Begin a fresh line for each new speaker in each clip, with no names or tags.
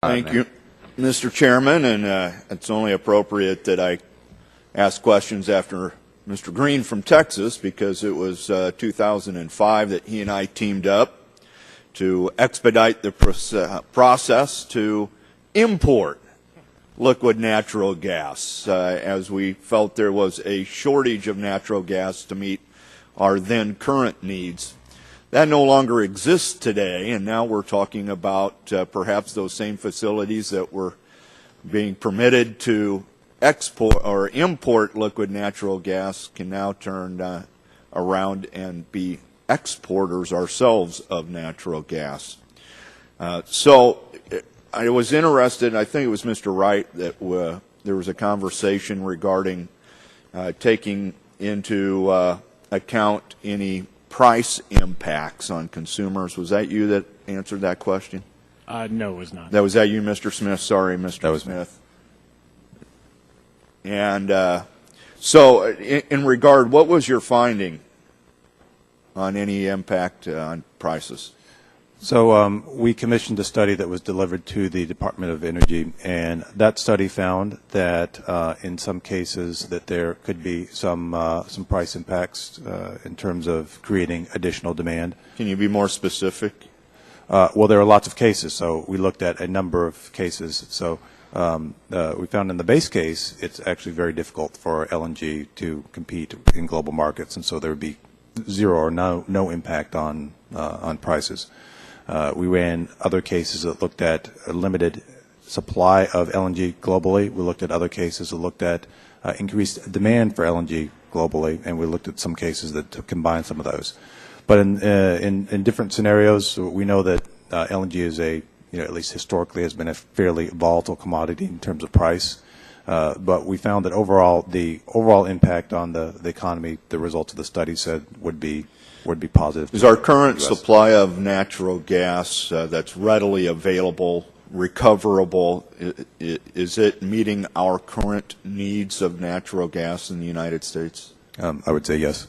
Thank you, Mr. Chairman, and it's only appropriate that I ask questions after Mr. Green from Texas, because it was 2005 that he and I teamed up to expedite the process to import liquid natural gas, as we felt there was a shortage of natural gas to meet our then current needs. That no longer exists today, and now we're talking about perhaps those same facilities that were being permitted to export or import liquid natural gas can now turn around and be exporters ourselves of natural gas. So I was interested, I think it was Mr. Wright, that there was a conversation regarding taking into account any price impacts on consumers. Was that you that answered that question?
No, it was not.
Was that you, Mr. Smith? Sorry, Mr. Smith. And so in regard, what was your finding on any impact on prices?
So we commissioned a study that was delivered to the Department of Energy, and that study found that in some cases that there could be some price impacts in terms of creating additional demand.
Can you be more specific?
Well, there are lots of cases, so we looked at a number of cases. So we found in the base case it's actually very difficult for LNG to compete in global markets, and so there would be zero or no impact on prices. We ran other cases that looked at a limited supply of LNG globally. We looked at other cases that looked at increased demand for LNG globally, and we looked at some cases that combined some of those. But in different scenarios, we know that LNG is at least historically has been a fairly volatile commodity in terms of price. But we found that the overall impact on the economy, the results of the study said would be positive.
Is our current supply of natural gas that's readily available, recoverable, is it meeting our current needs of natural gas in the United States?
I would say yes.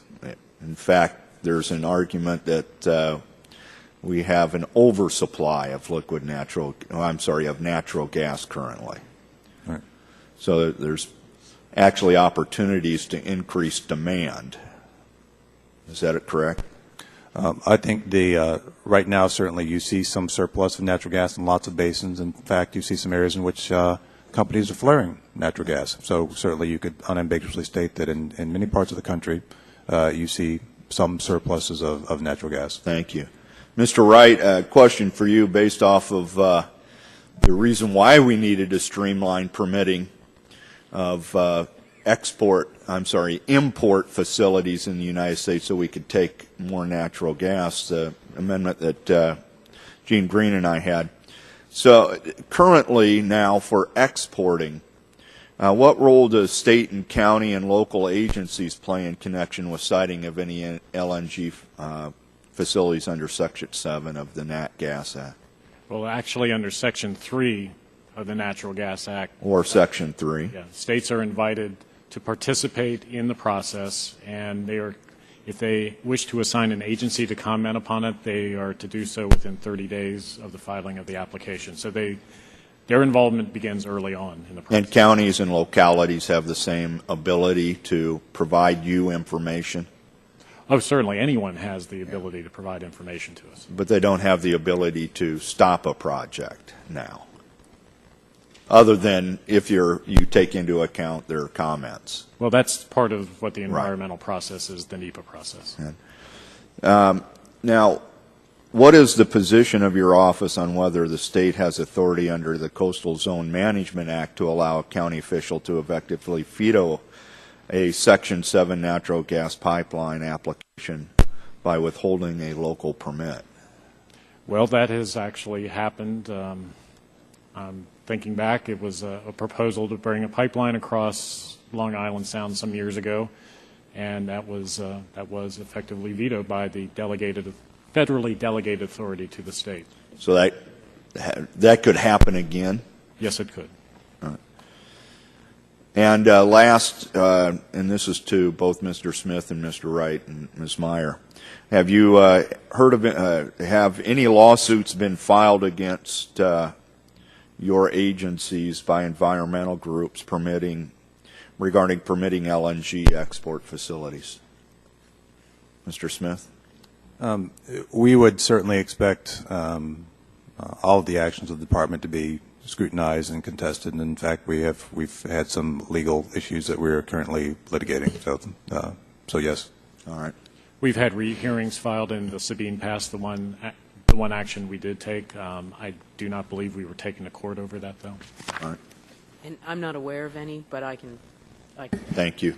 In fact, there's an argument that we have an oversupply of natural gas currently.
Right.
So there's actually opportunities to increase demand. Is that correct?
I think right now certainly you see some surplus of natural gas in lots of basins. In fact, you see some areas in which companies are flaring natural gas. So certainly you could unambiguously state that in many parts of the country you see some surpluses of natural gas.
Thank you. Mr. Wright, a question for you based off of the reason why we needed to streamline permitting of import facilities in the United States so we could take more natural gas, the amendment that Gene Green and I had. So currently now for exporting, what role does state and county and local agencies play in connection with siting of any LNG facilities under Section 7 of the Nat Gas Act?
Well, actually under Section 3 of the Natural Gas Act.
Or Section 3.
Yeah, states are invited to participate in the process, and if they wish to assign an agency to comment upon it, they are to do so within 30 days of the filing of the application. So their involvement begins early on in the process.
And counties and localities have the same ability to provide you information?
Oh, certainly. Anyone has the ability to provide information to us.
But they don't have the ability to stop a project now, other than if you take into account their comments.
Well, that's part of what the environmental process is, the NEPA process.
Now, what is the position of your office on whether the state has authority under the Coastal Zone Management Act to allow a county official to effectively veto a Section 7 natural gas pipeline application by withholding a local permit?
Well, that has actually happened. Thinking back, it was a proposal to bring a pipeline across Long Island Sound some years ago, and that was effectively vetoed by the federally delegated authority to the state.
So that could happen again?
Yes, it could.
All right. And last, and this is to both Mr. Smith and Mr. Wright and Ms. Meyer, have you heard of have any lawsuits been filed against your agencies by environmental groups regarding permitting LNG export facilities? Mr. Smith?
We would certainly expect all of the actions of the department to be scrutinized and contested. And in fact, we've had some legal issues that we're currently litigating. So yes.
All right.
We've had rehearings filed in the Sabine Pass, the one action we did take. I do not believe we were taken to court over that, though.
All right.
And I'm not aware of any, but I can.
Thank you.